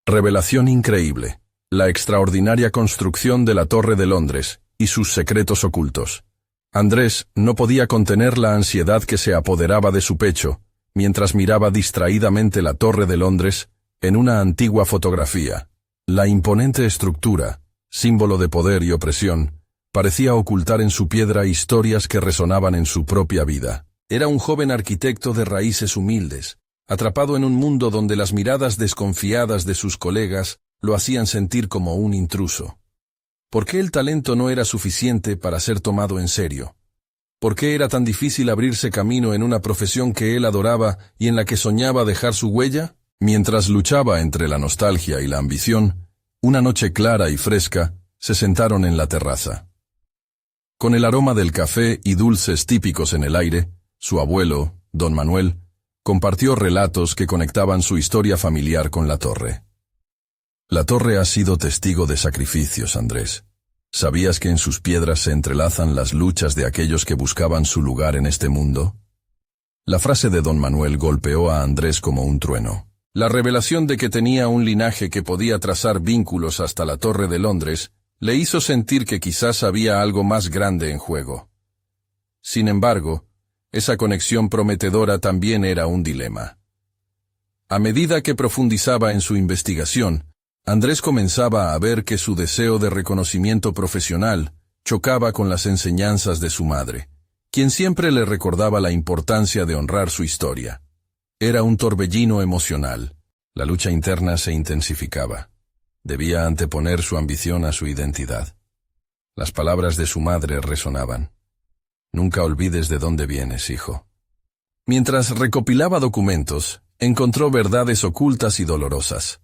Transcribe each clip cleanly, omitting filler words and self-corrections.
Revelación increíble. La extraordinaria construcción de la Torre de Londres y sus secretos ocultos. Andrés no podía contener la ansiedad que se apoderaba de su pecho, mientras miraba distraídamente la Torre de Londres en una antigua fotografía. La imponente estructura, símbolo de poder y opresión, parecía ocultar en su piedra historias que resonaban en su propia vida. Era un joven arquitecto de raíces humildes, atrapado en un mundo donde las miradas desconfiadas de sus colegas lo hacían sentir como un intruso. ¿Por qué el talento no era suficiente para ser tomado en serio? ¿Por qué era tan difícil abrirse camino en una profesión que él adoraba y en la que soñaba dejar su huella? Mientras luchaba entre la nostalgia y la ambición, una noche clara y fresca, se sentaron en la terraza. Con el aroma del café y dulces típicos en el aire, su abuelo, don Manuel, compartió relatos que conectaban su historia familiar con la torre. La torre ha sido testigo de sacrificios, Andrés. ¿Sabías que en sus piedras se entrelazan las luchas de aquellos que buscaban su lugar en este mundo? La frase de don Manuel golpeó a Andrés como un trueno. La revelación de que tenía un linaje que podía trazar vínculos hasta la Torre de Londres le hizo sentir que quizás había algo más grande en juego. Sin embargo, esa conexión prometedora también era un dilema. A medida que profundizaba en su investigación, Andrés comenzaba a ver que su deseo de reconocimiento profesional chocaba con las enseñanzas de su madre, quien siempre le recordaba la importancia de honrar su historia. Era un torbellino emocional. La lucha interna se intensificaba. Debía anteponer su ambición a su identidad. Las palabras de su madre resonaban. Nunca olvides de dónde vienes, hijo. Mientras recopilaba documentos, encontró verdades ocultas y dolorosas.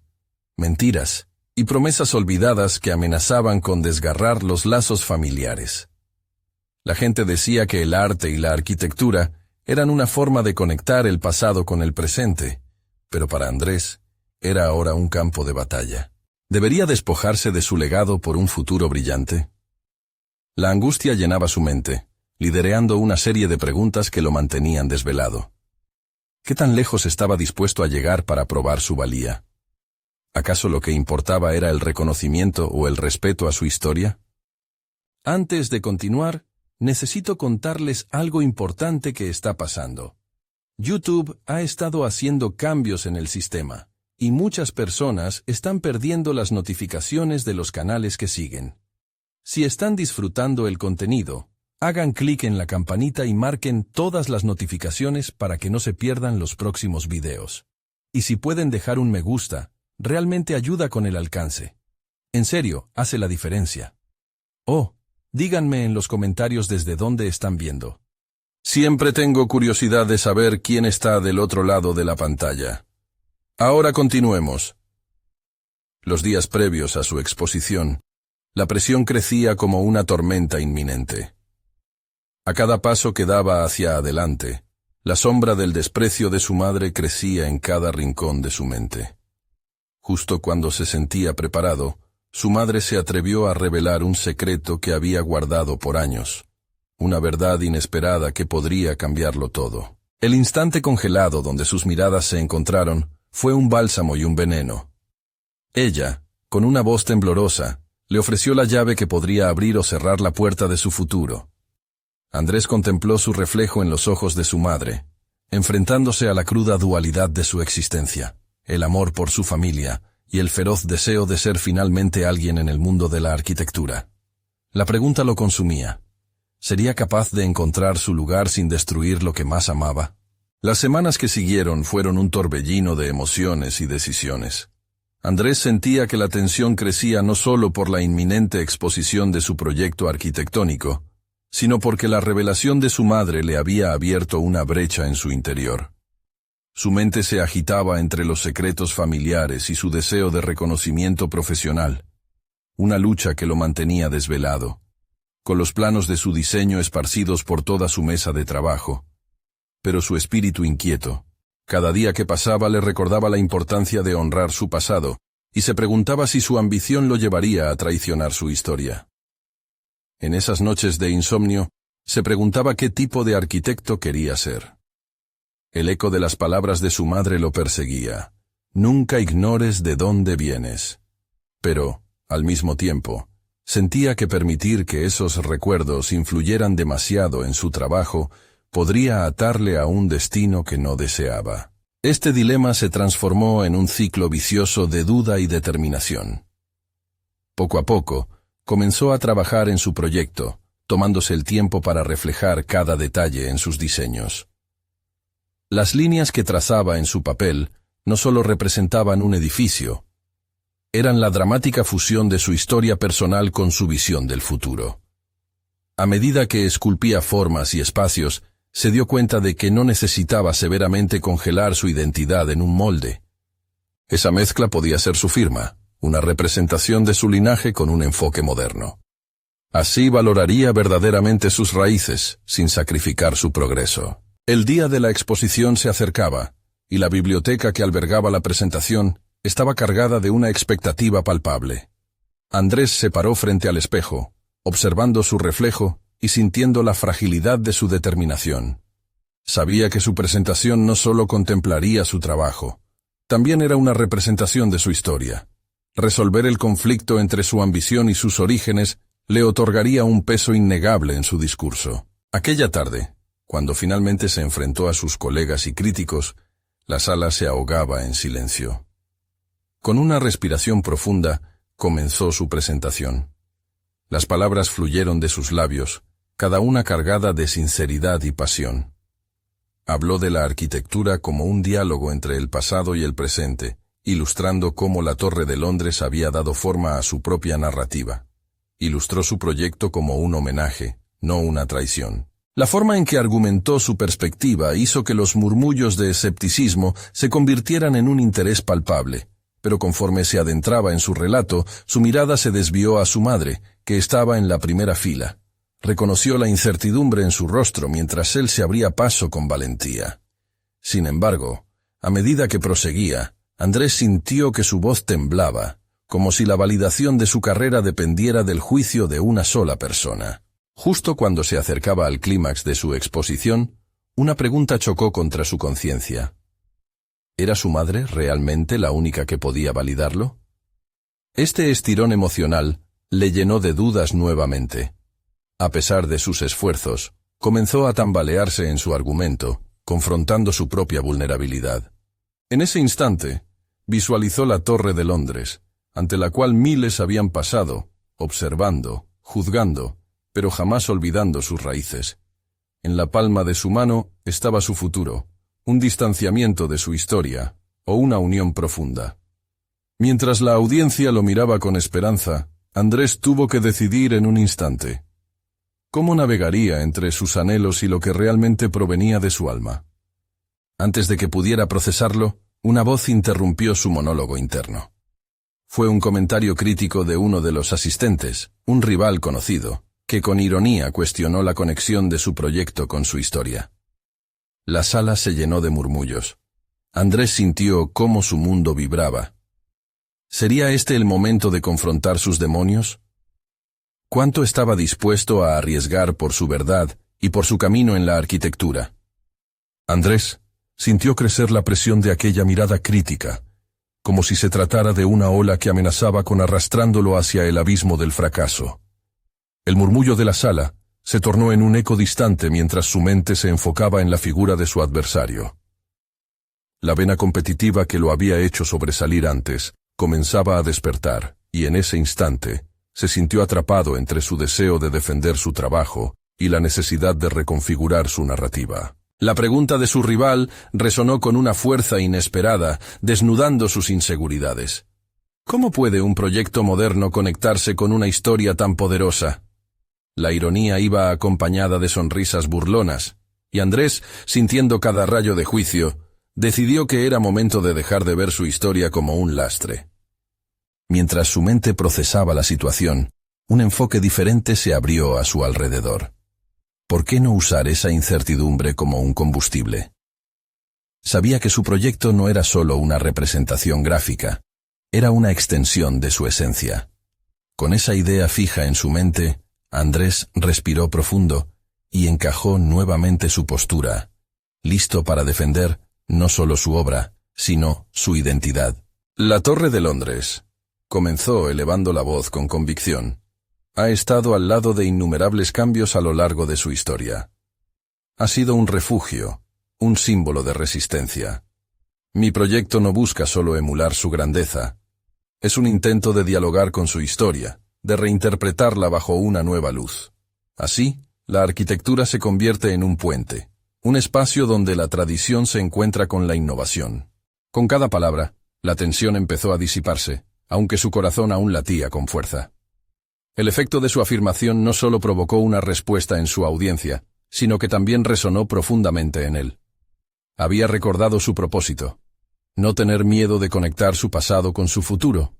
Mentiras y promesas olvidadas que amenazaban con desgarrar los lazos familiares. La gente decía que el arte y la arquitectura eran una forma de conectar el pasado con el presente, pero para Andrés era ahora un campo de batalla. ¿Debería despojarse de su legado por un futuro brillante? La angustia llenaba su mente, lidereando una serie de preguntas que lo mantenían desvelado. ¿Qué tan lejos estaba dispuesto a llegar para probar su valía? ¿Acaso lo que importaba era el reconocimiento o el respeto a su historia? Antes de continuar, necesito contarles algo importante que está pasando. YouTube ha estado haciendo cambios en el sistema, y muchas personas están perdiendo las notificaciones de los canales que siguen. Si están disfrutando el contenido, hagan clic en la campanita y marquen todas las notificaciones para que no se pierdan los próximos videos. Y si pueden dejar un me gusta, realmente ayuda con el alcance. En serio, hace la diferencia. Oh, díganme en los comentarios desde dónde están viendo. Siempre tengo curiosidad de saber quién está del otro lado de la pantalla. Ahora continuemos. Los días previos a su exposición, la presión crecía como una tormenta inminente. A cada paso que daba hacia adelante, la sombra del desprecio de su madre crecía en cada rincón de su mente. Justo cuando se sentía preparado, su madre se atrevió a revelar un secreto que había guardado por años, una verdad inesperada que podría cambiarlo todo. El instante congelado donde sus miradas se encontraron fue un bálsamo y un veneno. Ella, con una voz temblorosa, le ofreció la llave que podría abrir o cerrar la puerta de su futuro. Andrés contempló su reflejo en los ojos de su madre, enfrentándose a la cruda dualidad de su existencia. El amor por su familia y el feroz deseo de ser finalmente alguien en el mundo de la arquitectura. La pregunta lo consumía. ¿Sería capaz de encontrar su lugar sin destruir lo que más amaba? Las semanas que siguieron fueron un torbellino de emociones y decisiones. Andrés sentía que la tensión crecía no solo por la inminente exposición de su proyecto arquitectónico, sino porque la revelación de su madre le había abierto una brecha en su interior. Su mente se agitaba entre los secretos familiares y su deseo de reconocimiento profesional, una lucha que lo mantenía desvelado, con los planos de su diseño esparcidos por toda su mesa de trabajo. Pero su espíritu inquieto, cada día que pasaba le recordaba la importancia de honrar su pasado, y se preguntaba si su ambición lo llevaría a traicionar su historia. En esas noches de insomnio, se preguntaba qué tipo de arquitecto quería ser. El eco de las palabras de su madre lo perseguía. Nunca ignores de dónde vienes. Pero, al mismo tiempo, sentía que permitir que esos recuerdos influyeran demasiado en su trabajo podría atarle a un destino que no deseaba. Este dilema se transformó en un ciclo vicioso de duda y determinación. Poco a poco, comenzó a trabajar en su proyecto, tomándose el tiempo para reflejar cada detalle en sus diseños. Las líneas que trazaba en su papel no solo representaban un edificio, eran la dramática fusión de su historia personal con su visión del futuro. A medida que esculpía formas y espacios, se dio cuenta de que no necesitaba severamente congelar su identidad en un molde. Esa mezcla podía ser su firma, una representación de su linaje con un enfoque moderno. Así valoraría verdaderamente sus raíces, sin sacrificar su progreso. El día de la exposición se acercaba, y la biblioteca que albergaba la presentación estaba cargada de una expectativa palpable. Andrés se paró frente al espejo, observando su reflejo y sintiendo la fragilidad de su determinación. Sabía que su presentación no solo contemplaría su trabajo, también era una representación de su historia. Resolver el conflicto entre su ambición y sus orígenes le otorgaría un peso innegable en su discurso. Aquella tarde, cuando finalmente se enfrentó a sus colegas y críticos, la sala se ahogaba en silencio. Con una respiración profunda, comenzó su presentación. Las palabras fluyeron de sus labios, cada una cargada de sinceridad y pasión. Habló de la arquitectura como un diálogo entre el pasado y el presente, ilustrando cómo la Torre de Londres había dado forma a su propia narrativa. Ilustró su proyecto como un homenaje, no una traición. La forma en que argumentó su perspectiva hizo que los murmullos de escepticismo se convirtieran en un interés palpable, pero conforme se adentraba en su relato, su mirada se desvió a su madre, que estaba en la primera fila. Reconoció la incertidumbre en su rostro mientras él se abría paso con valentía. Sin embargo, a medida que proseguía, Andrés sintió que su voz temblaba, como si la validación de su carrera dependiera del juicio de una sola persona. Justo cuando se acercaba al clímax de su exposición, una pregunta chocó contra su conciencia. ¿Era su madre realmente la única que podía validarlo? Este estirón emocional le llenó de dudas nuevamente. A pesar de sus esfuerzos, comenzó a tambalearse en su argumento, confrontando su propia vulnerabilidad. En ese instante, visualizó la Torre de Londres, ante la cual miles habían pasado, observando, juzgando, pero jamás olvidando sus raíces. En la palma de su mano estaba su futuro, un distanciamiento de su historia, o una unión profunda. Mientras la audiencia lo miraba con esperanza, Andrés tuvo que decidir en un instante. ¿Cómo navegaría entre sus anhelos y lo que realmente provenía de su alma? Antes de que pudiera procesarlo, una voz interrumpió su monólogo interno. Fue un comentario crítico de uno de los asistentes, un rival conocido, que con ironía cuestionó la conexión de su proyecto con su historia. La sala se llenó de murmullos. Andrés sintió cómo su mundo vibraba. ¿Sería este el momento de confrontar sus demonios? ¿Cuánto estaba dispuesto a arriesgar por su verdad y por su camino en la arquitectura? Andrés sintió crecer la presión de aquella mirada crítica, como si se tratara de una ola que amenazaba con arrastrándolo hacia el abismo del fracaso. El murmullo de la sala se tornó en un eco distante mientras su mente se enfocaba en la figura de su adversario. La vena competitiva que lo había hecho sobresalir antes comenzaba a despertar, y en ese instante se sintió atrapado entre su deseo de defender su trabajo y la necesidad de reconfigurar su narrativa. La pregunta de su rival resonó con una fuerza inesperada, desnudando sus inseguridades. ¿Cómo puede un proyecto moderno conectarse con una historia tan poderosa? La ironía iba acompañada de sonrisas burlonas, y Andrés, sintiendo cada rayo de juicio, decidió que era momento de dejar de ver su historia como un lastre. Mientras su mente procesaba la situación, un enfoque diferente se abrió a su alrededor. ¿Por qué no usar esa incertidumbre como un combustible? Sabía que su proyecto no era solo una representación gráfica, era una extensión de su esencia. Con esa idea fija en su mente, Andrés respiró profundo y encajó nuevamente su postura, listo para defender no solo su obra, sino su identidad. La Torre de Londres, comenzó elevando la voz con convicción, ha estado al lado de innumerables cambios a lo largo de su historia. Ha sido un refugio, un símbolo de resistencia. Mi proyecto no busca solo emular su grandeza. Es un intento de dialogar con su historia, de reinterpretarla bajo una nueva luz. Así, la arquitectura se convierte en un puente, un espacio donde la tradición se encuentra con la innovación. Con cada palabra, la tensión empezó a disiparse, aunque su corazón aún latía con fuerza. El efecto de su afirmación no solo provocó una respuesta en su audiencia, sino que también resonó profundamente en él. Había recordado su propósito: no tener miedo de conectar su pasado con su futuro.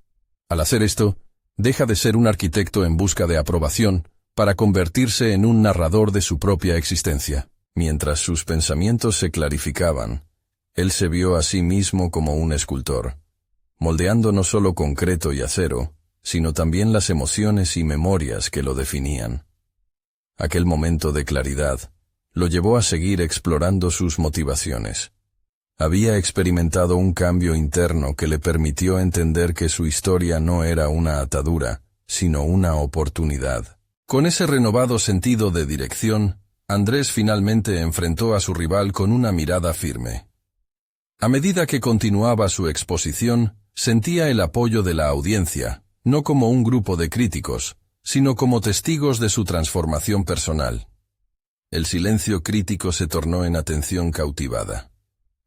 Al hacer esto, deja de ser un arquitecto en busca de aprobación para convertirse en un narrador de su propia existencia. Mientras sus pensamientos se clarificaban, él se vio a sí mismo como un escultor, moldeando no solo concreto y acero, sino también las emociones y memorias que lo definían. Aquel momento de claridad lo llevó a seguir explorando sus motivaciones. Había experimentado un cambio interno que le permitió entender que su historia no era una atadura, sino una oportunidad. Con ese renovado sentido de dirección, Andrés finalmente enfrentó a su rival con una mirada firme. A medida que continuaba su exposición, sentía el apoyo de la audiencia, no como un grupo de críticos, sino como testigos de su transformación personal. El silencio crítico se tornó en atención cautivada.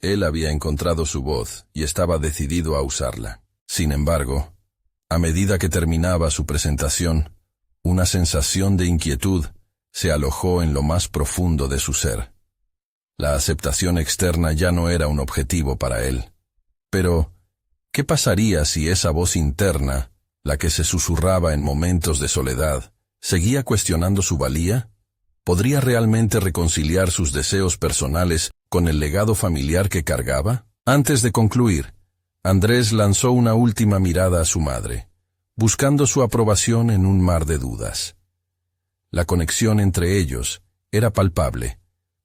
Él había encontrado su voz y estaba decidido a usarla. Sin embargo, a medida que terminaba su presentación, una sensación de inquietud se alojó en lo más profundo de su ser. La aceptación externa ya no era un objetivo para él. Pero, ¿qué pasaría si esa voz interna, la que se susurraba en momentos de soledad, seguía cuestionando su valía? ¿Podría realmente reconciliar sus deseos personales con el legado familiar que cargaba? Antes de concluir, Andrés lanzó una última mirada a su madre, buscando su aprobación en un mar de dudas. La conexión entre ellos era palpable,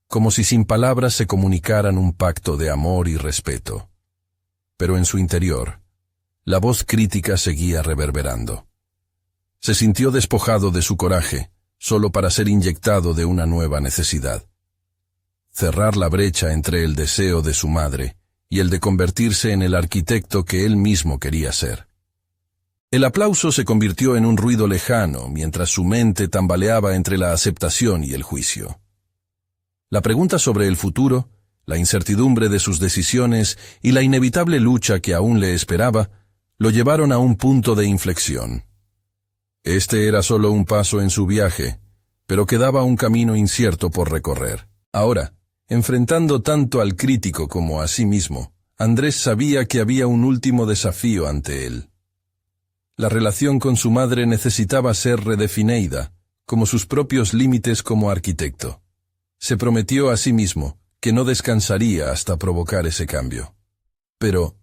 como si sin palabras se comunicaran un pacto de amor y respeto. Pero en su interior, la voz crítica seguía reverberando. Se sintió despojado de su coraje, solo para ser inyectado de una nueva necesidad: cerrar la brecha entre el deseo de su madre y el de convertirse en el arquitecto que él mismo quería ser. El aplauso se convirtió en un ruido lejano mientras su mente tambaleaba entre la aceptación y el juicio. La pregunta sobre el futuro, la incertidumbre de sus decisiones y la inevitable lucha que aún le esperaba, lo llevaron a un punto de inflexión. Este era solo un paso en su viaje, pero quedaba un camino incierto por recorrer. Ahora, enfrentando tanto al crítico como a sí mismo, Andrés sabía que había un último desafío ante él. La relación con su madre necesitaba ser redefinida, como sus propios límites como arquitecto. Se prometió a sí mismo que no descansaría hasta provocar ese cambio. Pero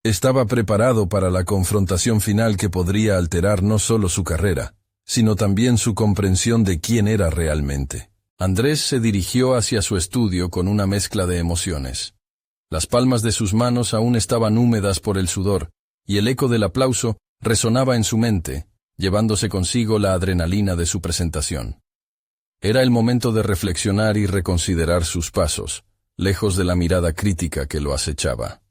estaba preparado para la confrontación final que podría alterar no solo su carrera, sino también su comprensión de quién era realmente. Andrés se dirigió hacia su estudio con una mezcla de emociones. Las palmas de sus manos aún estaban húmedas por el sudor, y el eco del aplauso resonaba en su mente, llevándose consigo la adrenalina de su presentación. Era el momento de reflexionar y reconsiderar sus pasos, lejos de la mirada crítica que lo acechaba.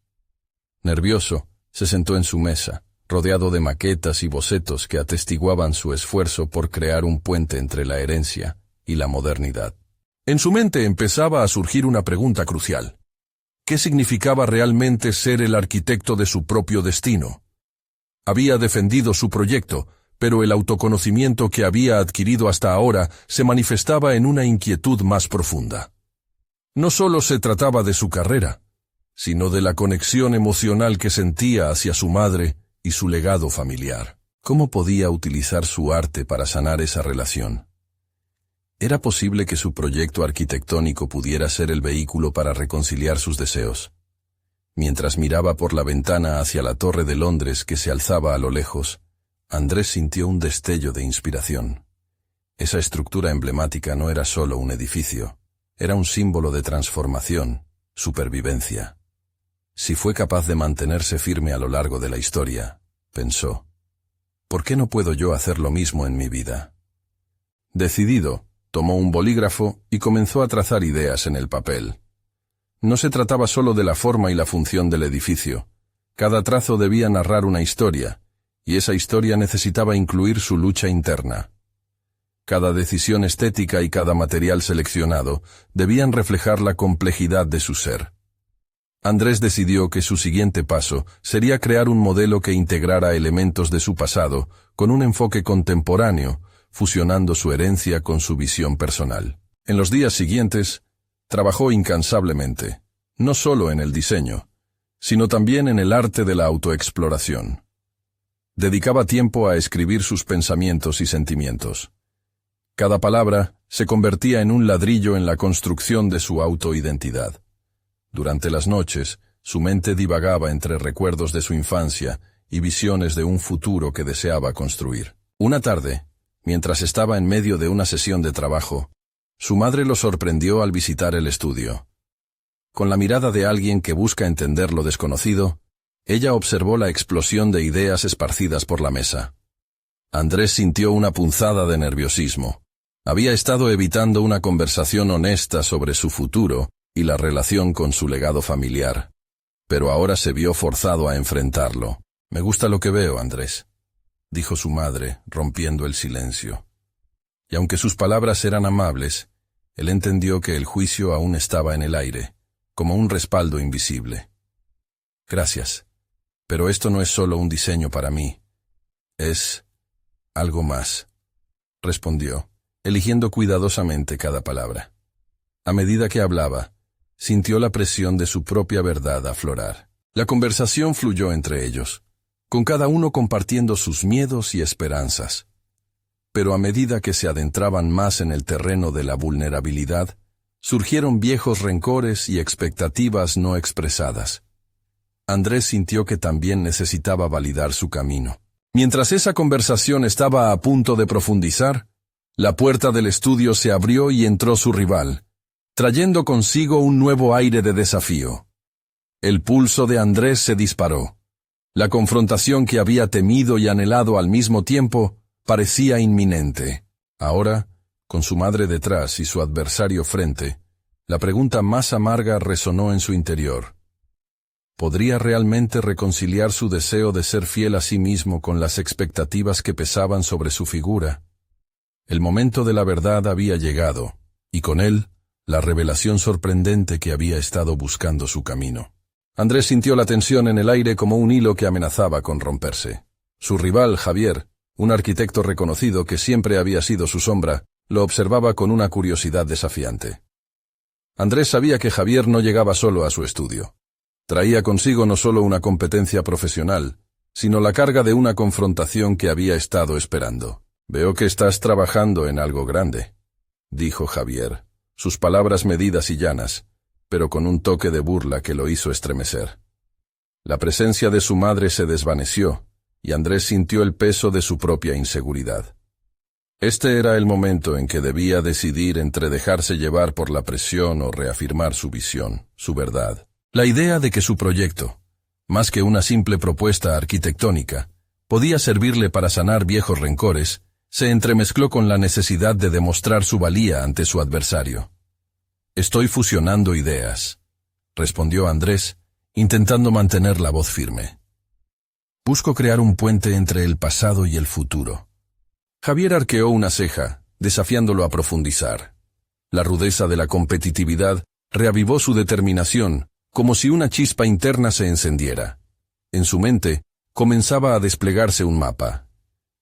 Nervioso, se sentó en su mesa, rodeado de maquetas y bocetos que atestiguaban su esfuerzo por crear un puente entre la herencia y la modernidad. En su mente empezaba a surgir una pregunta crucial: ¿qué significaba realmente ser el arquitecto de su propio destino? Había defendido su proyecto, pero el autoconocimiento que había adquirido hasta ahora se manifestaba en una inquietud más profunda. No solo se trataba de su carrera, sino de la conexión emocional que sentía hacia su madre y su legado familiar. ¿Cómo podía utilizar su arte para sanar esa relación? ¿Era posible que su proyecto arquitectónico pudiera ser el vehículo para reconciliar sus deseos? Mientras miraba por la ventana hacia la Torre de Londres que se alzaba a lo lejos, Andrés sintió un destello de inspiración. Esa estructura emblemática no era solo un edificio, era un símbolo de transformación, supervivencia. Si fue capaz de mantenerse firme a lo largo de la historia, pensó, ¿por qué no puedo yo hacer lo mismo en mi vida? Decidido, tomó un bolígrafo y comenzó a trazar ideas en el papel. No se trataba solo de la forma y la función del edificio. Cada trazo debía narrar una historia, y esa historia necesitaba incluir su lucha interna. Cada decisión estética y cada material seleccionado debían reflejar la complejidad de su ser. Andrés decidió que su siguiente paso sería crear un modelo que integrara elementos de su pasado con un enfoque contemporáneo, fusionando su herencia con su visión personal. En los días siguientes, trabajó incansablemente, no solo en el diseño, sino también en el arte de la autoexploración. Dedicaba tiempo a escribir sus pensamientos y sentimientos. Cada palabra se convertía en un ladrillo en la construcción de su autoidentidad. Durante las noches, su mente divagaba entre recuerdos de su infancia y visiones de un futuro que deseaba construir. Una tarde, mientras estaba en medio de una sesión de trabajo, su madre lo sorprendió al visitar el estudio. Con la mirada de alguien que busca entender lo desconocido, ella observó la explosión de ideas esparcidas por la mesa. Andrés sintió una punzada de nerviosismo. Había estado evitando una conversación honesta sobre su futuro y la relación con su legado familiar, pero ahora se vio forzado a enfrentarlo. «Me gusta lo que veo, Andrés», dijo su madre, rompiendo el silencio. Y aunque sus palabras eran amables, él entendió que el juicio aún estaba en el aire, como un respaldo invisible. «Gracias, pero esto no es solo un diseño para mí. Es algo más», respondió, eligiendo cuidadosamente cada palabra. A medida que hablaba, sintió la presión de su propia verdad aflorar. La conversación fluyó entre ellos, con cada uno compartiendo sus miedos y esperanzas. Pero a medida que se adentraban más en el terreno de la vulnerabilidad, surgieron viejos rencores y expectativas no expresadas. Andrés sintió que también necesitaba validar su camino. Mientras esa conversación estaba a punto de profundizar, la puerta del estudio se abrió y entró su rival, trayendo consigo un nuevo aire de desafío. El pulso de Andrés se disparó. La confrontación que había temido y anhelado al mismo tiempo parecía inminente. Ahora, con su madre detrás y su adversario frente, la pregunta más amarga resonó en su interior. ¿Podría realmente reconciliar su deseo de ser fiel a sí mismo con las expectativas que pesaban sobre su figura? El momento de la verdad había llegado, y con él, la revelación sorprendente que había estado buscando su camino. Andrés sintió la tensión en el aire como un hilo que amenazaba con romperse. Su rival, Javier, un arquitecto reconocido que siempre había sido su sombra, lo observaba con una curiosidad desafiante. Andrés sabía que Javier no llegaba solo a su estudio. Traía consigo no solo una competencia profesional, sino la carga de una confrontación que había estado esperando. «Veo que estás trabajando en algo grande», dijo Javier, sus palabras medidas y llanas, pero con un toque de burla que lo hizo estremecer. La presencia de su madre se desvaneció, y Andrés sintió el peso de su propia inseguridad. Este era el momento en que debía decidir entre dejarse llevar por la presión o reafirmar su visión, su verdad. La idea de que su proyecto, más que una simple propuesta arquitectónica, podía servirle para sanar viejos rencores, se entremezcló con la necesidad de demostrar su valía ante su adversario. «Estoy fusionando ideas», respondió Andrés, intentando mantener la voz firme. «Busco crear un puente entre el pasado y el futuro». Javier arqueó una ceja, desafiándolo a profundizar. La rudeza de la competitividad reavivó su determinación, como si una chispa interna se encendiera. En su mente, comenzaba a desplegarse un mapa.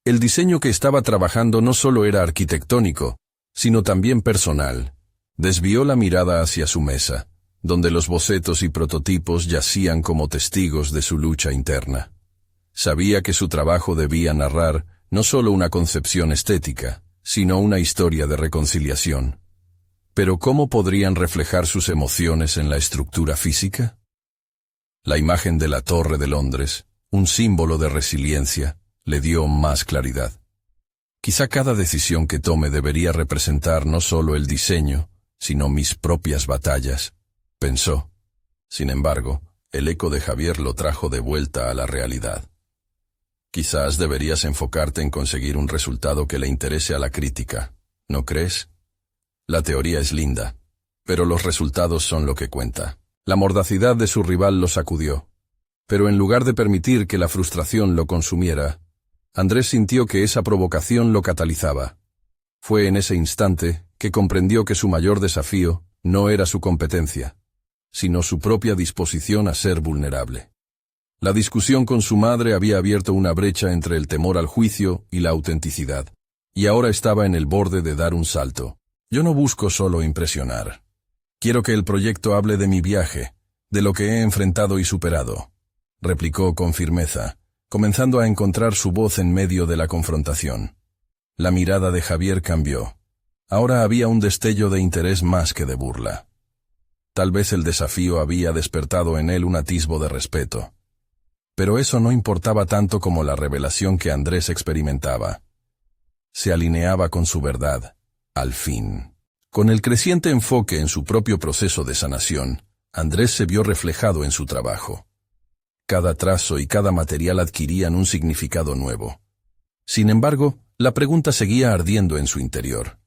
El diseño que estaba trabajando no solo era arquitectónico, sino también personal. Desvió la mirada hacia su mesa, donde los bocetos y prototipos yacían como testigos de su lucha interna. Sabía que su trabajo debía narrar no solo una concepción estética, sino una historia de reconciliación. Pero ¿cómo podrían reflejar sus emociones en la estructura física? La imagen de la Torre de Londres, un símbolo de resiliencia, le dio más claridad. Quizá cada decisión que tome debería representar no solo el diseño, sino mis propias batallas, pensó. Sin embargo, El eco de Javier lo trajo de vuelta a la realidad. Quizás deberías enfocarte en conseguir un resultado que le interese a la crítica, ¿no crees? La teoría es linda, pero los resultados son lo que cuenta. La mordacidad de su rival lo sacudió, pero en lugar de permitir que la frustración lo consumiera, Andrés sintió que esa provocación lo catalizaba. Fue en ese instante que comprendió que su mayor desafío no era su competencia, sino su propia disposición a ser vulnerable. La discusión con su madre había abierto una brecha entre el temor al juicio y la autenticidad, y ahora estaba en el borde de dar un salto. Yo no busco solo impresionar. Quiero que el proyecto hable de mi viaje, de lo que he enfrentado y superado, replicó con firmeza, comenzando a encontrar su voz en medio de la confrontación. La mirada de Javier cambió. Ahora había un destello de interés más que de burla. Tal vez el desafío había despertado en él un atisbo de respeto. Pero eso no importaba tanto como la revelación que Andrés experimentaba. Se alineaba con su verdad, al fin. Con el creciente enfoque en su propio proceso de sanación, Andrés se vio reflejado en su trabajo. Cada trazo y cada material adquirían un significado nuevo. Sin embargo, la pregunta seguía ardiendo en su interior.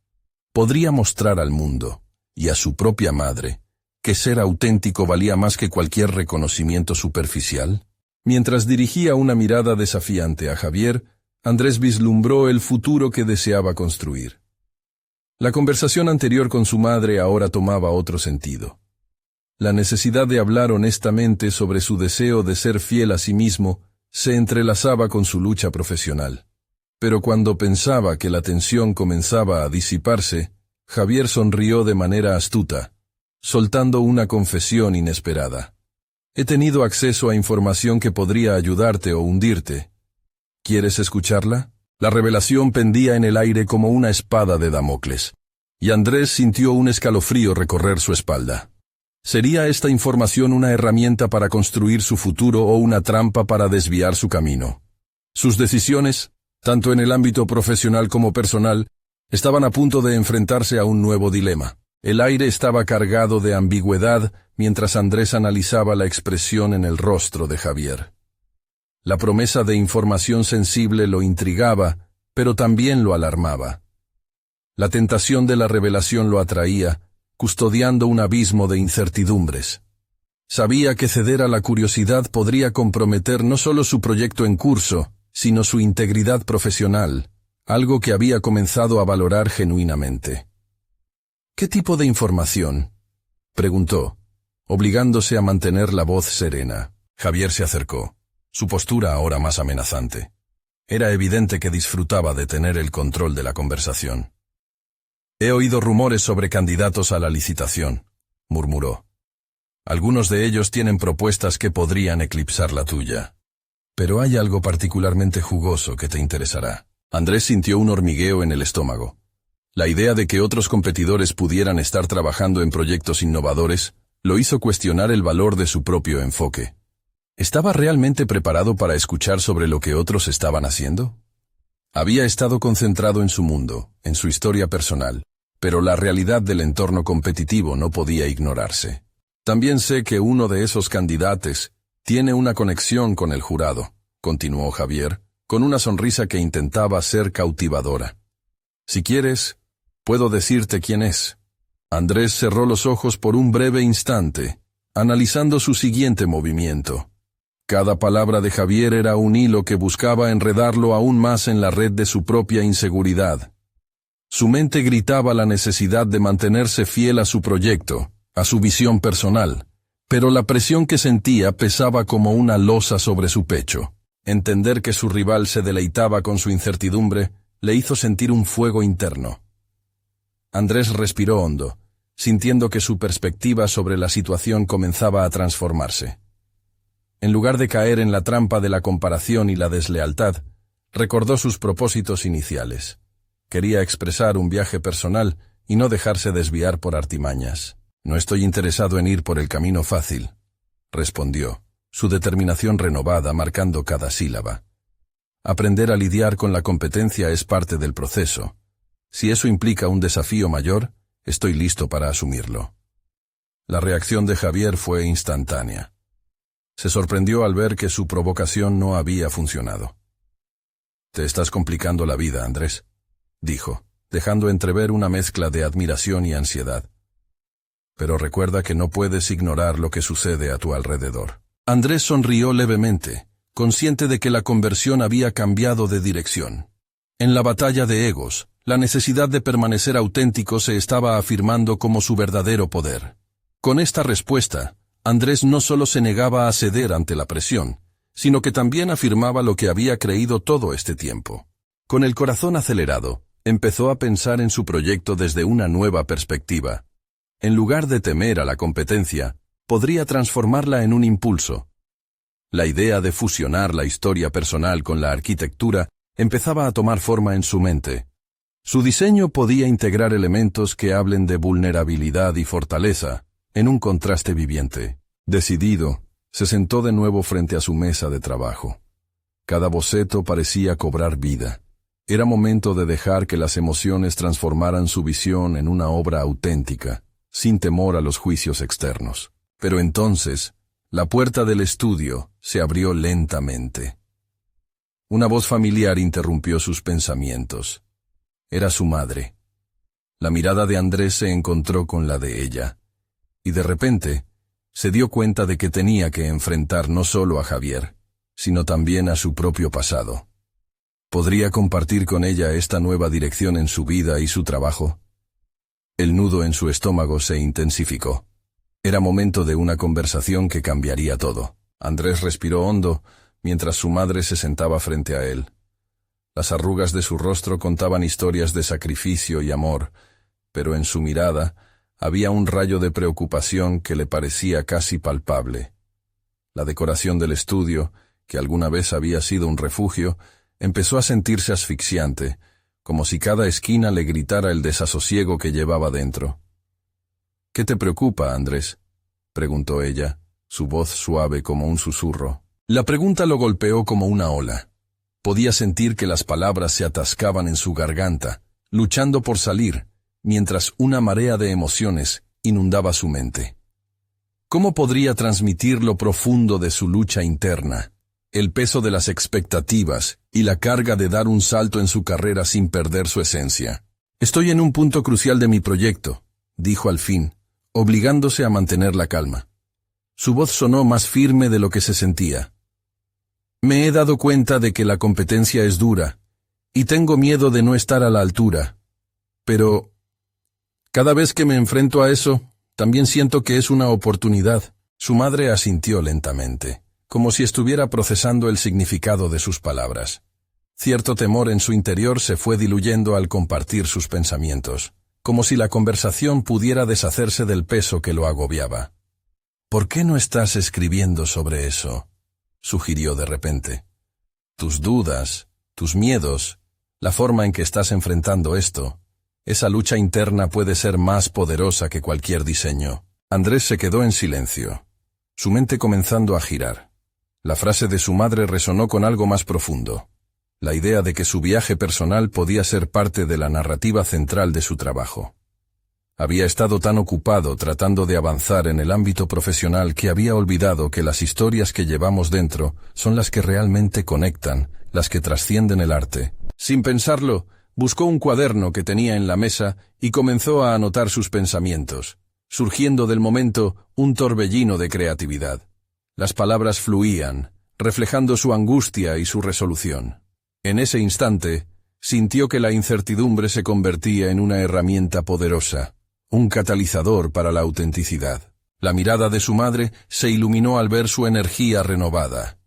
¿Podría mostrar al mundo, y a su propia madre, que ser auténtico valía más que cualquier reconocimiento superficial? Mientras dirigía una mirada desafiante a Javier, Andrés vislumbró el futuro que deseaba construir. La conversación anterior con su madre ahora tomaba otro sentido. La necesidad de hablar honestamente sobre su deseo de ser fiel a sí mismo se entrelazaba con su lucha profesional. Pero cuando pensaba que la tensión comenzaba a disiparse, Javier sonrió de manera astuta, soltando una confesión inesperada. He tenido acceso a información que podría ayudarte o hundirte. ¿Quieres escucharla? La revelación pendía en el aire como una espada de Damocles, y Andrés sintió un escalofrío recorrer su espalda. ¿Sería esta información una herramienta para construir su futuro o una trampa para desviar su camino? Sus decisiones, tanto en el ámbito profesional como personal, estaban a punto de enfrentarse a un nuevo dilema. El aire estaba cargado de ambigüedad mientras Andrés analizaba la expresión en el rostro de Javier. La promesa de información sensible lo intrigaba, pero también lo alarmaba. La tentación de la revelación lo atraía, custodiando un abismo de incertidumbres. Sabía que ceder a la curiosidad podría comprometer no solo su proyecto en curso, sino su integridad profesional, algo que había comenzado a valorar genuinamente. ¿Qué tipo de información?, preguntó, obligándose a mantener la voz serena. Javier se acercó, su postura ahora más amenazante. Era evidente que disfrutaba de tener el control de la conversación. He oído rumores sobre candidatos a la licitación, murmuró. Algunos de ellos tienen propuestas que podrían eclipsar la tuya. Pero hay algo particularmente jugoso que te interesará. Andrés sintió un hormigueo en el estómago. La idea de que otros competidores pudieran estar trabajando en proyectos innovadores lo hizo cuestionar el valor de su propio enfoque. ¿Estaba realmente preparado para escuchar sobre lo que otros estaban haciendo? Había estado concentrado en su mundo, en su historia personal, pero la realidad del entorno competitivo no podía ignorarse. También sé que uno de esos candidatos tiene una conexión con el jurado, continuó Javier, con una sonrisa que intentaba ser cautivadora. Si quieres, puedo decirte quién es. Andrés cerró los ojos por un breve instante, analizando su siguiente movimiento. Cada palabra de Javier era un hilo que buscaba enredarlo aún más en la red de su propia inseguridad. Su mente gritaba la necesidad de mantenerse fiel a su proyecto, a su visión personal, pero la presión que sentía pesaba como una losa sobre su pecho. Entender que su rival se deleitaba con su incertidumbre le hizo sentir un fuego interno. Andrés respiró hondo, sintiendo que su perspectiva sobre la situación comenzaba a transformarse. En lugar de caer en la trampa de la comparación y la deslealtad, recordó sus propósitos iniciales. Quería expresar un viaje personal y no dejarse desviar por artimañas. No estoy interesado en ir por el camino fácil, respondió, su determinación renovada marcando cada sílaba. Aprender a lidiar con la competencia es parte del proceso. Si eso implica un desafío mayor, estoy listo para asumirlo. La reacción de Javier fue instantánea. Se sorprendió al ver que su provocación no había funcionado. «Te estás complicando la vida, Andrés», dijo, dejando entrever una mezcla de admiración y ansiedad. «Pero recuerda que no puedes ignorar lo que sucede a tu alrededor». Andrés sonrió levemente, consciente de que la conversión había cambiado de dirección. En la batalla de egos, la necesidad de permanecer auténtico se estaba afirmando como su verdadero poder. Con esta respuesta, Andrés no solo se negaba a ceder ante la presión, sino que también afirmaba lo que había creído todo este tiempo. Con el corazón acelerado, empezó a pensar en su proyecto desde una nueva perspectiva. En lugar de temer a la competencia, podría transformarla en un impulso. La idea de fusionar la historia personal con la arquitectura empezaba a tomar forma en su mente. Su diseño podía integrar elementos que hablen de vulnerabilidad y fortaleza, en un contraste viviente. Decidido, se sentó de nuevo frente a su mesa de trabajo. Cada boceto parecía cobrar vida. Era momento de dejar que las emociones transformaran su visión en una obra auténtica, sin temor a los juicios externos. Pero entonces, la puerta del estudio se abrió lentamente. Una voz familiar interrumpió sus pensamientos. Era su madre. La mirada de Andrés se encontró con la de ella, y de repente se dio cuenta de que tenía que enfrentar no solo a Javier, sino también a su propio pasado. ¿Podría compartir con ella esta nueva dirección en su vida y su trabajo? El nudo en su estómago se intensificó. Era momento de una conversación que cambiaría todo. Andrés respiró hondo mientras su madre se sentaba frente a él. Las arrugas de su rostro contaban historias de sacrificio y amor, pero en su mirada había un rayo de preocupación que le parecía casi palpable. La decoración del estudio, que alguna vez había sido un refugio, empezó a sentirse asfixiante, como si cada esquina le gritara el desasosiego que llevaba dentro. «¿Qué te preocupa, Andrés?», preguntó ella, su voz suave como un susurro. La pregunta lo golpeó como una ola. Podía sentir que las palabras se atascaban en su garganta, luchando por salir, mientras una marea de emociones inundaba su mente. ¿Cómo podría transmitir lo profundo de su lucha interna, el peso de las expectativas y la carga de dar un salto en su carrera sin perder su esencia? «Estoy en un punto crucial de mi proyecto», dijo al fin, obligándose a mantener la calma. Su voz sonó más firme de lo que se sentía. «Me he dado cuenta de que la competencia es dura, y tengo miedo de no estar a la altura. Pero cada vez que me enfrento a eso, también siento que es una oportunidad». Su madre asintió lentamente, como si estuviera procesando el significado de sus palabras. Cierto temor en su interior se fue diluyendo al compartir sus pensamientos, como si la conversación pudiera deshacerse del peso que lo agobiaba. «¿Por qué no estás escribiendo sobre eso?», sugirió de repente. «Tus dudas, tus miedos, la forma en que estás enfrentando esto, esa lucha interna puede ser más poderosa que cualquier diseño». Andrés se quedó en silencio, su mente comenzando a girar. La frase de su madre resonó con algo más profundo. La idea de que su viaje personal podía ser parte de la narrativa central de su trabajo. Había estado tan ocupado tratando de avanzar en el ámbito profesional que había olvidado que las historias que llevamos dentro son las que realmente conectan, las que trascienden el arte. Sin pensarlo, buscó un cuaderno que tenía en la mesa y comenzó a anotar sus pensamientos, surgiendo del momento un torbellino de creatividad. Las palabras fluían, reflejando su angustia y su resolución. En ese instante, sintió que la incertidumbre se convertía en una herramienta poderosa, un catalizador para la autenticidad. La mirada de su madre se iluminó al ver su energía renovada.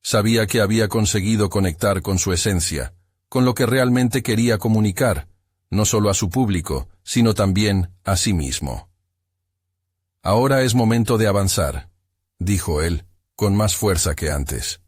Sabía que había conseguido conectar con su esencia, con lo que realmente quería comunicar, no solo a su público, sino también a sí mismo. «Ahora es momento de avanzar», dijo él, con más fuerza que antes.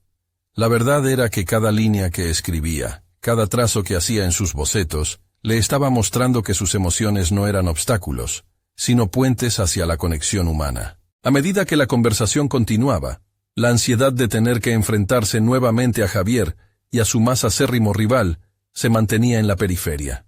La verdad era que cada línea que escribía, cada trazo que hacía en sus bocetos, le estaba mostrando que sus emociones no eran obstáculos, sino puentes hacia la conexión humana. A medida que la conversación continuaba, la ansiedad de tener que enfrentarse nuevamente a Javier y a su más acérrimo rival se mantenía en la periferia.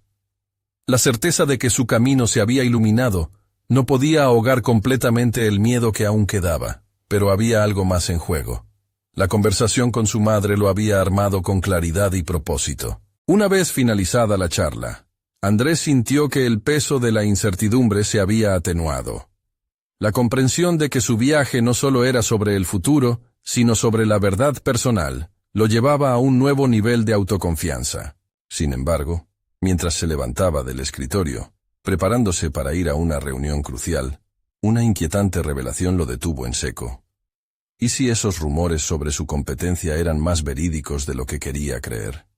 La certeza de que su camino se había iluminado no podía ahogar completamente el miedo que aún quedaba. pero había algo más en juego. La conversación con su madre lo había armado con claridad y propósito. Una vez finalizada la charla, Andrés sintió que el peso de la incertidumbre se había atenuado. La comprensión de que su viaje no solo era sobre el futuro, sino sobre la verdad personal, lo llevaba a un nuevo nivel de autoconfianza. Sin embargo, mientras se levantaba del escritorio, preparándose para ir a una reunión crucial, una inquietante revelación lo detuvo en seco. ¿Y si esos rumores sobre su competencia eran más verídicos de lo que quería creer?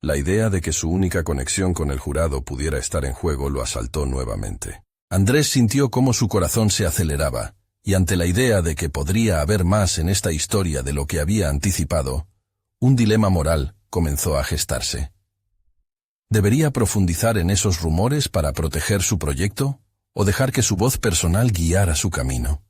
La idea de que su única conexión con el jurado pudiera estar en juego lo asaltó nuevamente. Andrés sintió cómo su corazón se aceleraba, y ante la idea de que podría haber más en esta historia de lo que había anticipado, un dilema moral comenzó a gestarse. ¿Debería profundizar en esos rumores para proteger su proyecto, o dejar que su voz personal guiara su camino?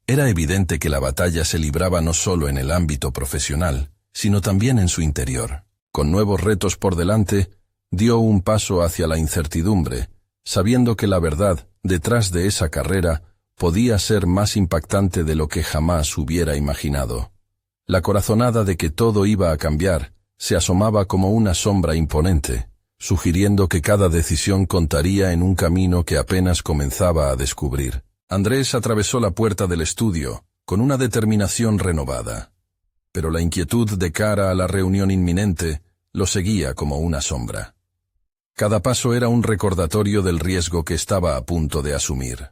Era evidente que la batalla se libraba no solo en el ámbito profesional, sino también en su interior. Con nuevos retos por delante, dio un paso hacia la incertidumbre, sabiendo que la verdad, detrás de esa carrera, podía ser más impactante de lo que jamás hubiera imaginado. La corazonada de que todo iba a cambiar se asomaba como una sombra imponente, sugiriendo que cada decisión contaría en un camino que apenas comenzaba a descubrir. Andrés atravesó la puerta del estudio, con una determinación renovada. Pero la inquietud de cara a la reunión inminente lo seguía como una sombra. Cada paso era un recordatorio del riesgo que estaba a punto de asumir.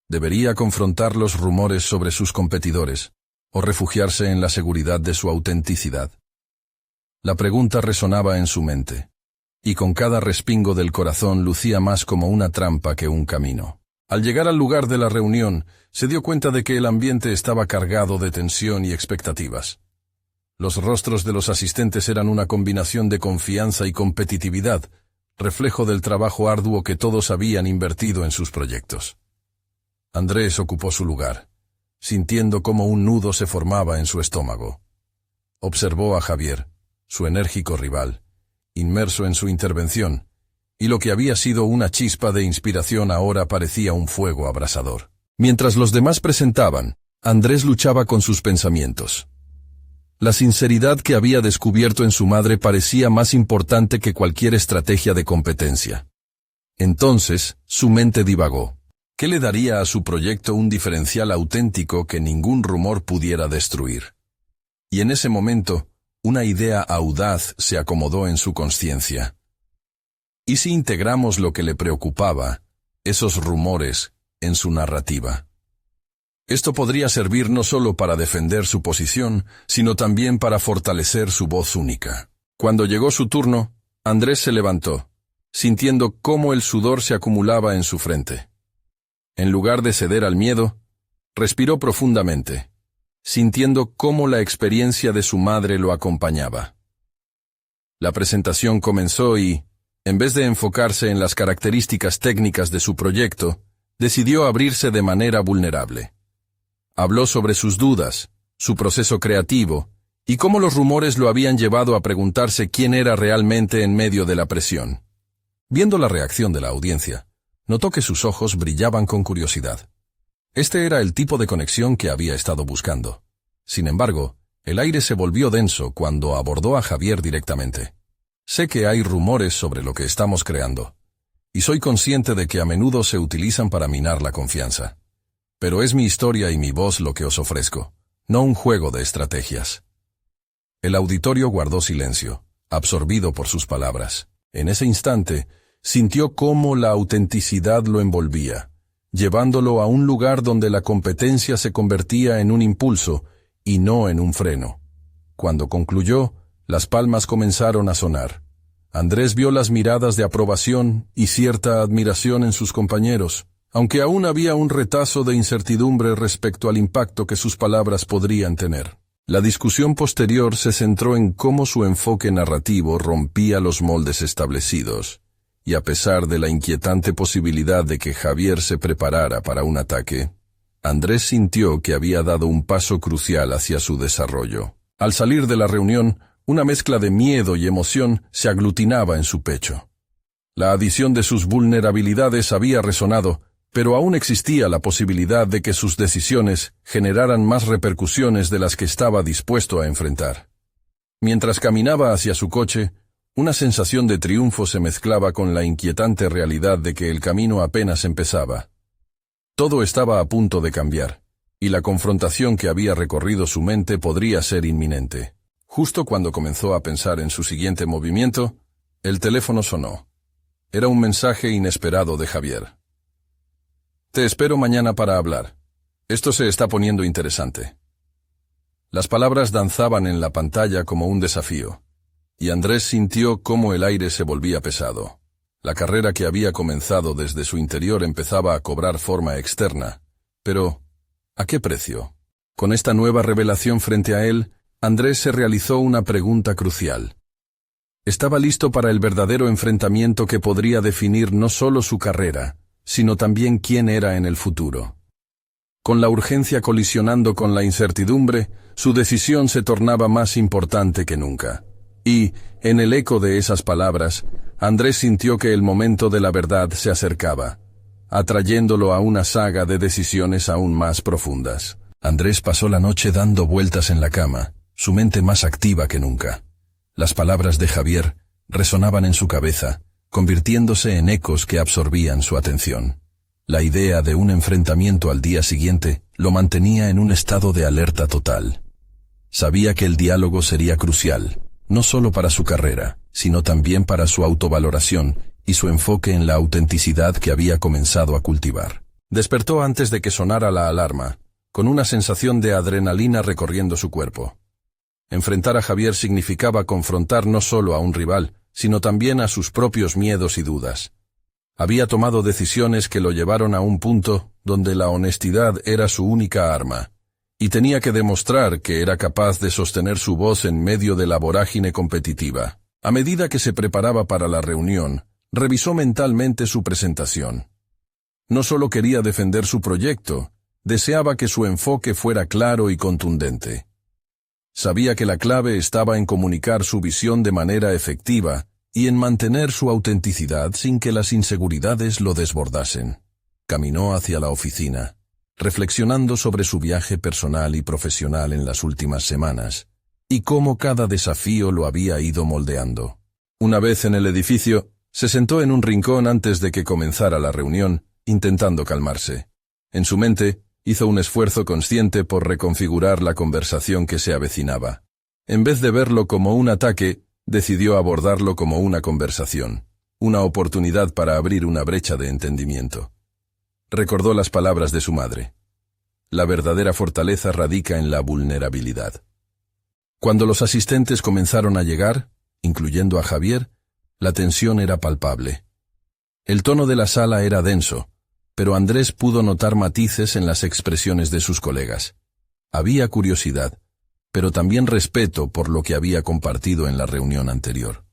¿Debería confrontar los rumores sobre sus competidores, o refugiarse en la seguridad de su autenticidad? La pregunta resonaba en su mente, y con cada respingo del corazón lucía más como una trampa que un camino. Al llegar al lugar de la reunión, se dio cuenta de que el ambiente estaba cargado de tensión y expectativas. Los rostros de los asistentes eran una combinación de confianza y competitividad, reflejo del trabajo arduo que todos habían invertido en sus proyectos. Andrés ocupó su lugar, sintiendo cómo un nudo se formaba en su estómago. Observó a Javier, su enérgico rival, inmerso en su intervención, y lo que había sido una chispa de inspiración ahora parecía un fuego abrasador. Mientras los demás presentaban, Andrés luchaba con sus pensamientos. La sinceridad que había descubierto en su madre parecía más importante que cualquier estrategia de competencia. Entonces, su mente divagó. ¿Qué le daría a su proyecto un diferencial auténtico que ningún rumor pudiera destruir? Y en ese momento, una idea audaz se acomodó en su conciencia. ¿Y si integramos lo que le preocupaba, esos rumores, en su narrativa? Esto podría servir no solo para defender su posición, sino también para fortalecer su voz única. Cuando llegó su turno, Andrés se levantó, sintiendo cómo el sudor se acumulaba en su frente. En lugar de ceder al miedo, respiró profundamente, sintiendo cómo la experiencia de su madre lo acompañaba. La presentación comenzó y, en vez de enfocarse en las características técnicas de su proyecto, decidió abrirse de manera vulnerable. Habló sobre sus dudas, su proceso creativo, y cómo los rumores lo habían llevado a preguntarse quién era realmente en medio de la presión. Viendo la reacción de la audiencia, notó que sus ojos brillaban con curiosidad. Este era el tipo de conexión que había estado buscando. Sin embargo, el aire se volvió denso cuando abordó a Javier directamente. Sé que hay rumores sobre lo que estamos creando, y soy consciente de que a menudo se utilizan para minar la confianza. Pero es mi historia y mi voz lo que os ofrezco, no un juego de estrategias. El auditorio guardó silencio, absorbido por sus palabras. En ese instante, sintió cómo la autenticidad lo envolvía, llevándolo a un lugar donde la competencia se convertía en un impulso y no en un freno. Cuando concluyó, las palmas comenzaron a sonar. Andrés vio las miradas de aprobación y cierta admiración en sus compañeros, aunque aún había un retazo de incertidumbre respecto al impacto que sus palabras podrían tener. La discusión posterior se centró en cómo su enfoque narrativo rompía los moldes establecidos, y a pesar de la inquietante posibilidad de que Javier se preparara para un ataque, Andrés sintió que había dado un paso crucial hacia su desarrollo. Al salir de la reunión, una mezcla de miedo y emoción se aglutinaba en su pecho. La adición de sus vulnerabilidades había resonado, pero aún existía la posibilidad de que sus decisiones generaran más repercusiones de las que estaba dispuesto a enfrentar. Mientras caminaba hacia su coche, una sensación de triunfo se mezclaba con la inquietante realidad de que el camino apenas empezaba. Todo estaba a punto de cambiar, y la confrontación que había recorrido su mente podría ser inminente. Justo cuando comenzó a pensar en su siguiente movimiento, el teléfono sonó. Era un mensaje inesperado de Javier. «Te espero mañana para hablar. Esto se está poniendo interesante». Las palabras danzaban en la pantalla como un desafío, y Andrés sintió cómo el aire se volvía pesado. La carrera que había comenzado desde su interior empezaba a cobrar forma externa. Pero, ¿a qué precio? Con esta nueva revelación frente a él, Andrés se realizó una pregunta crucial. Estaba listo para el verdadero enfrentamiento que podría definir no solo su carrera, sino también quién era en el futuro. Con la urgencia colisionando con la incertidumbre, su decisión se tornaba más importante que nunca. Y, en el eco de esas palabras, Andrés sintió que el momento de la verdad se acercaba, atrayéndolo a una saga de decisiones aún más profundas. Andrés pasó la noche dando vueltas en la cama, su mente más activa que nunca. Las palabras de Javier resonaban en su cabeza, convirtiéndose en ecos que absorbían su atención. La idea de un enfrentamiento al día siguiente lo mantenía en un estado de alerta total. Sabía que el diálogo sería crucial, no solo para su carrera, sino también para su autovaloración y su enfoque en la autenticidad que había comenzado a cultivar. Despertó antes de que sonara la alarma, con una sensación de adrenalina recorriendo su cuerpo. Enfrentar a Javier significaba confrontar no solo a un rival, sino también a sus propios miedos y dudas. Había tomado decisiones que lo llevaron a un punto donde la honestidad era su única arma, y tenía que demostrar que era capaz de sostener su voz en medio de la vorágine competitiva. A medida que se preparaba para la reunión, revisó mentalmente su presentación. No solo quería defender su proyecto, deseaba que su enfoque fuera claro y contundente. Sabía que la clave estaba en comunicar su visión de manera efectiva y en mantener su autenticidad sin que las inseguridades lo desbordasen. Caminó hacia la oficina, reflexionando sobre su viaje personal y profesional en las últimas semanas, y cómo cada desafío lo había ido moldeando. Una vez en el edificio, se sentó en un rincón antes de que comenzara la reunión, intentando calmarse. En su mente, hizo un esfuerzo consciente por reconfigurar la conversación que se avecinaba. En vez de verlo como un ataque, decidió abordarlo como una conversación, una oportunidad para abrir una brecha de entendimiento. Recordó las palabras de su madre. La verdadera fortaleza radica en la vulnerabilidad. Cuando los asistentes comenzaron a llegar, incluyendo a Javier, la tensión era palpable. El tono de la sala era denso, pero Andrés pudo notar matices en las expresiones de sus colegas. Había curiosidad, pero también respeto por lo que había compartido en la reunión anterior.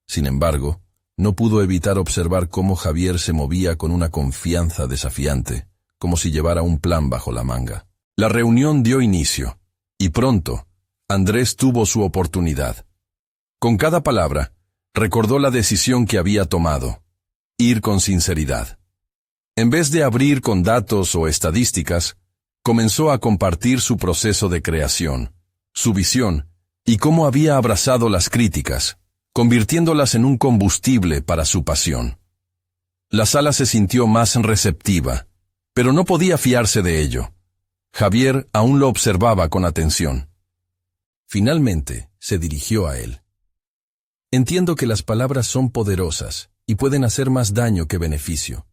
Sin embargo, no pudo evitar observar cómo Javier se movía con una confianza desafiante, como si llevara un plan bajo la manga. La reunión dio inicio, y pronto, Andrés tuvo su oportunidad. Con cada palabra, recordó la decisión que había tomado: ir con sinceridad. En vez de abrir con datos o estadísticas, comenzó a compartir su proceso de creación, su visión, y cómo había abrazado las críticas, convirtiéndolas en un combustible para su pasión. La sala se sintió más receptiva, pero no podía fiarse de ello. Javier aún lo observaba con atención. Finalmente, se dirigió a él. Entiendo que las palabras son poderosas y pueden hacer más daño que beneficio.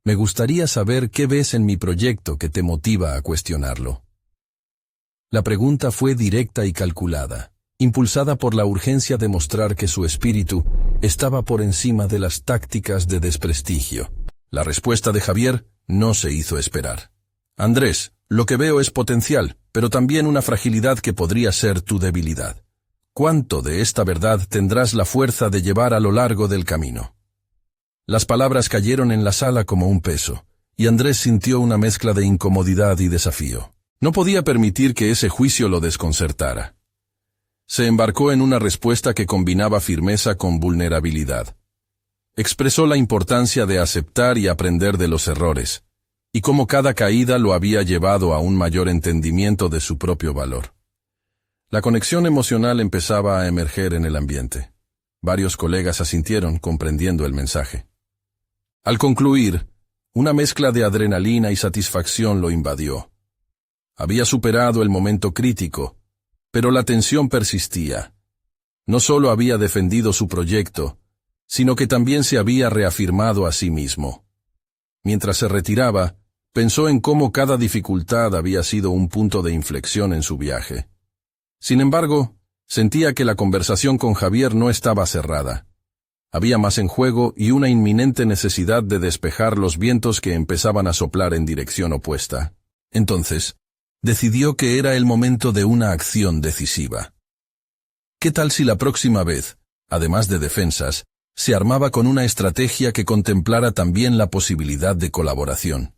Me gustaría saber qué ves en mi proyecto que te motiva a cuestionarlo. La pregunta fue directa y calculada, impulsada por la urgencia de mostrar que su espíritu estaba por encima de las tácticas de desprestigio. La respuesta de Javier no se hizo esperar. Andrés, lo que veo es potencial, pero también una fragilidad que podría ser tu debilidad. ¿Cuánto de esta verdad tendrás la fuerza de llevar a lo largo del camino? Las palabras cayeron en la sala como un peso, y Andrés sintió una mezcla de incomodidad y desafío. No podía permitir que ese juicio lo desconcertara. Se embarcó en una respuesta que combinaba firmeza con vulnerabilidad. Expresó la importancia de aceptar y aprender de los errores, y cómo cada caída lo había llevado a un mayor entendimiento de su propio valor. La conexión emocional empezaba a emerger en el ambiente. Varios colegas asintieron, comprendiendo el mensaje. Al concluir, una mezcla de adrenalina y satisfacción lo invadió. Había superado el momento crítico, pero la tensión persistía. No solo había defendido su proyecto, sino que también se había reafirmado a sí mismo. Mientras se retiraba, pensó en cómo cada dificultad había sido un punto de inflexión en su viaje. Sin embargo, sentía que la conversación con Javier no estaba cerrada. Había más en juego y una inminente necesidad de despejar los vientos que empezaban a soplar en dirección opuesta. Entonces, decidió que era el momento de una acción decisiva. ¿Qué tal si la próxima vez, además de defensas, se armaba con una estrategia que contemplara también la posibilidad de colaboración?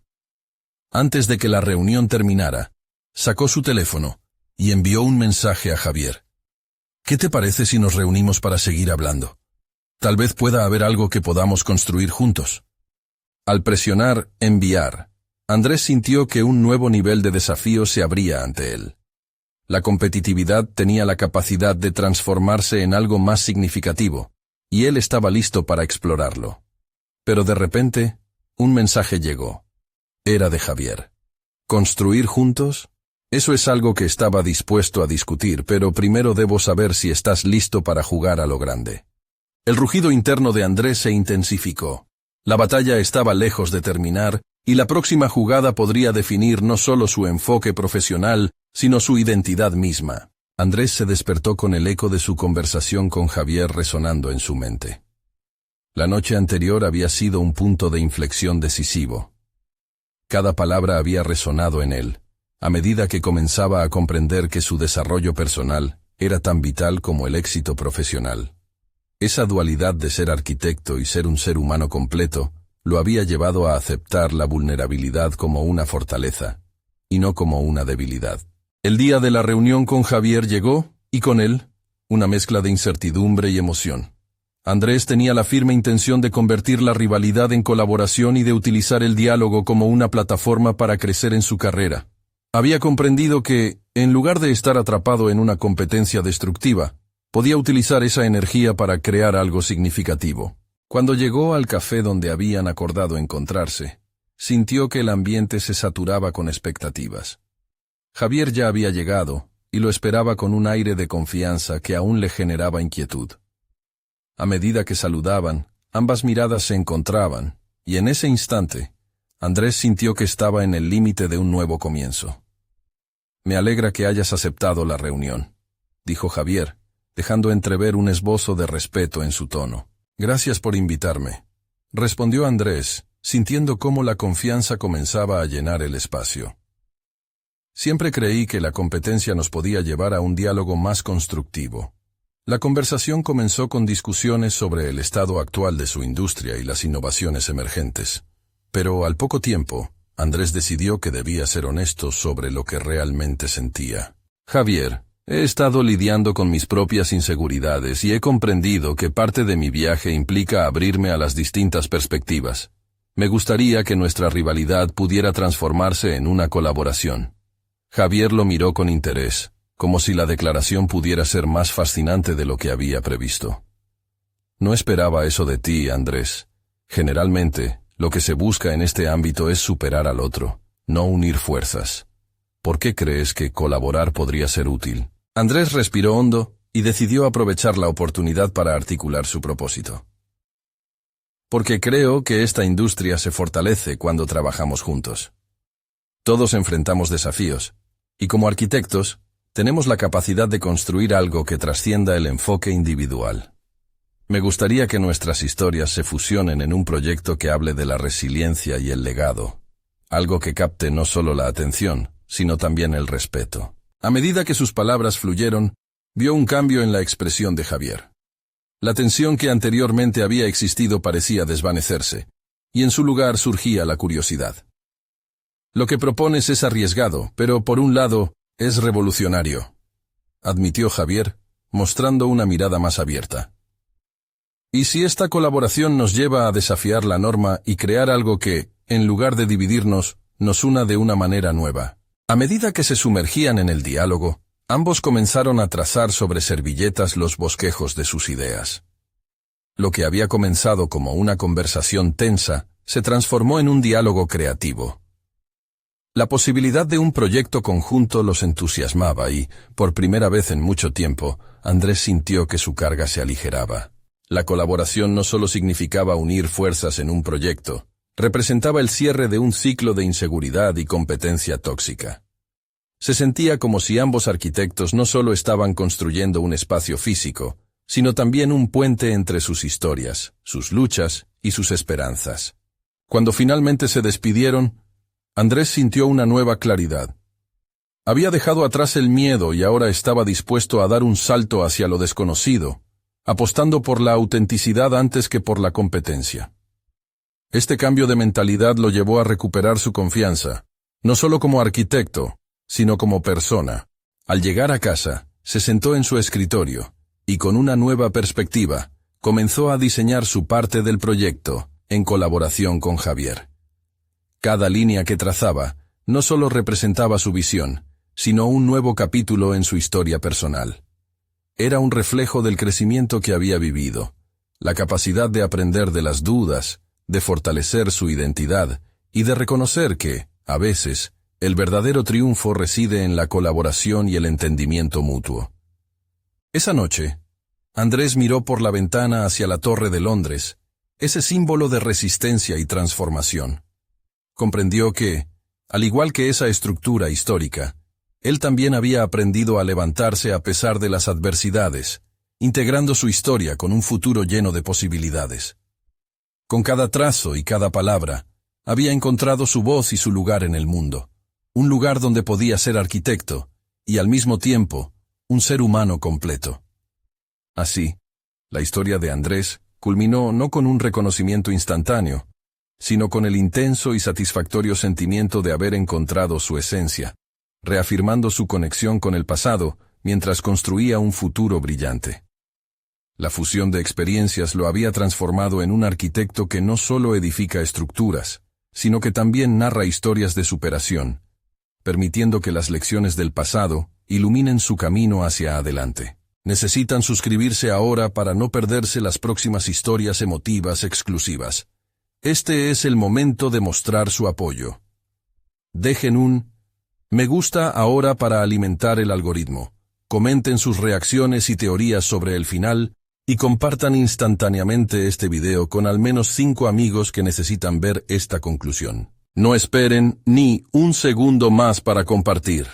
Antes de que la reunión terminara, sacó su teléfono y envió un mensaje a Javier. ¿Qué te parece si nos reunimos para seguir hablando? Tal vez pueda haber algo que podamos construir juntos. Al presionar enviar, Andrés sintió que un nuevo nivel de desafío se abría ante él. La competitividad tenía la capacidad de transformarse en algo más significativo, y él estaba listo para explorarlo. Pero de repente, un mensaje llegó. Era de Javier. ¿Construir juntos? Eso es algo que estaba dispuesto a discutir, pero primero debo saber si estás listo para jugar a lo grande. El rugido interno de Andrés se intensificó. La batalla estaba lejos de terminar, y la próxima jugada podría definir no solo su enfoque profesional, sino su identidad misma. Andrés se despertó con el eco de su conversación con Javier resonando en su mente. La noche anterior había sido un punto de inflexión decisivo. Cada palabra había resonado en él, a medida que comenzaba a comprender que su desarrollo personal era tan vital como el éxito profesional. Esa dualidad de ser arquitecto y ser un ser humano completo lo había llevado a aceptar la vulnerabilidad como una fortaleza, y no como una debilidad. El día de la reunión con Javier llegó, y con él, una mezcla de incertidumbre y emoción. Andrés tenía la firme intención de convertir la rivalidad en colaboración y de utilizar el diálogo como una plataforma para crecer en su carrera. Había comprendido que, en lugar de estar atrapado en una competencia destructiva, podía utilizar esa energía para crear algo significativo. Cuando llegó al café donde habían acordado encontrarse, sintió que el ambiente se saturaba con expectativas. Javier ya había llegado, y lo esperaba con un aire de confianza que aún le generaba inquietud. A medida que saludaban, ambas miradas se encontraban, y en ese instante, Andrés sintió que estaba en el límite de un nuevo comienzo. «Me alegra que hayas aceptado la reunión», dijo Javier, dejando entrever un esbozo de respeto en su tono. «Gracias por invitarme», respondió Andrés, sintiendo cómo la confianza comenzaba a llenar el espacio. Siempre creí que la competencia nos podía llevar a un diálogo más constructivo. La conversación comenzó con discusiones sobre el estado actual de su industria y las innovaciones emergentes. Pero al poco tiempo, Andrés decidió que debía ser honesto sobre lo que realmente sentía. «Javier, he estado lidiando con mis propias inseguridades y he comprendido que parte de mi viaje implica abrirme a las distintas perspectivas. Me gustaría que nuestra rivalidad pudiera transformarse en una colaboración». Javier lo miró con interés, como si la declaración pudiera ser más fascinante de lo que había previsto. «No esperaba eso de ti, Andrés. Generalmente, lo que se busca en este ámbito es superar al otro, no unir fuerzas. ¿Por qué crees que colaborar podría ser útil?» Andrés respiró hondo y decidió aprovechar la oportunidad para articular su propósito. «Porque creo que esta industria se fortalece cuando trabajamos juntos. Todos enfrentamos desafíos, y como arquitectos, tenemos la capacidad de construir algo que trascienda el enfoque individual. Me gustaría que nuestras historias se fusionen en un proyecto que hable de la resiliencia y el legado, algo que capte no solo la atención, sino también el respeto». A medida que sus palabras fluyeron, vio un cambio en la expresión de Javier. La tensión que anteriormente había existido parecía desvanecerse, y en su lugar surgía la curiosidad. «Lo que propones es arriesgado, pero por un lado, es revolucionario», admitió Javier, mostrando una mirada más abierta. «¿Y si esta colaboración nos lleva a desafiar la norma y crear algo que, en lugar de dividirnos, nos una de una manera nueva. A medida que se sumergían en el diálogo, ambos comenzaron a trazar sobre servilletas los bosquejos de sus ideas. Lo que había comenzado como una conversación tensa se transformó en un diálogo creativo. La posibilidad de un proyecto conjunto los entusiasmaba y, por primera vez en mucho tiempo, Andrés sintió que su carga se aligeraba. La colaboración no solo significaba unir fuerzas en un proyecto, representaba el cierre de un ciclo de inseguridad y competencia tóxica. Se sentía como si ambos arquitectos no solo estaban construyendo un espacio físico, sino también un puente entre sus historias, sus luchas y sus esperanzas. Cuando finalmente se despidieron, Andrés sintió una nueva claridad. Había dejado atrás el miedo y ahora estaba dispuesto a dar un salto hacia lo desconocido, apostando por la autenticidad antes que por la competencia. Este cambio de mentalidad lo llevó a recuperar su confianza, no solo como arquitecto, sino como persona. Al llegar a casa, se sentó en su escritorio, y con una nueva perspectiva, comenzó a diseñar su parte del proyecto, en colaboración con Javier. Cada línea que trazaba, no solo representaba su visión, sino un nuevo capítulo en su historia personal. Era un reflejo del crecimiento que había vivido, la capacidad de aprender de las dudas, de fortalecer su identidad y de reconocer que, a veces, el verdadero triunfo reside en la colaboración y el entendimiento mutuo. Esa noche, Andrés miró por la ventana hacia la Torre de Londres, ese símbolo de resistencia y transformación. Comprendió que, al igual que esa estructura histórica, él también había aprendido a levantarse a pesar de las adversidades, integrando su historia con un futuro lleno de posibilidades. Con cada trazo y cada palabra, había encontrado su voz y su lugar en el mundo, un lugar donde podía ser arquitecto, y al mismo tiempo, un ser humano completo. Así, la historia de Andrés culminó no con un reconocimiento instantáneo, sino con el intenso y satisfactorio sentimiento de haber encontrado su esencia, reafirmando su conexión con el pasado mientras construía un futuro brillante. La fusión de experiencias lo había transformado en un arquitecto que no solo edifica estructuras, sino que también narra historias de superación, permitiendo que las lecciones del pasado iluminen su camino hacia adelante. Necesitan suscribirse ahora para no perderse las próximas historias emotivas exclusivas. Este es el momento de mostrar su apoyo. Dejen un me gusta ahora para alimentar el algoritmo. Comenten sus reacciones y teorías sobre el final y compartan instantáneamente este video con al menos 5 amigos que necesitan ver esta conclusión. No esperen ni un segundo más para compartir.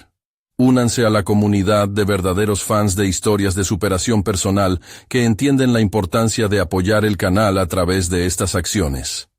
Únanse a la comunidad de verdaderos fans de historias de superación personal que entienden la importancia de apoyar el canal a través de estas acciones.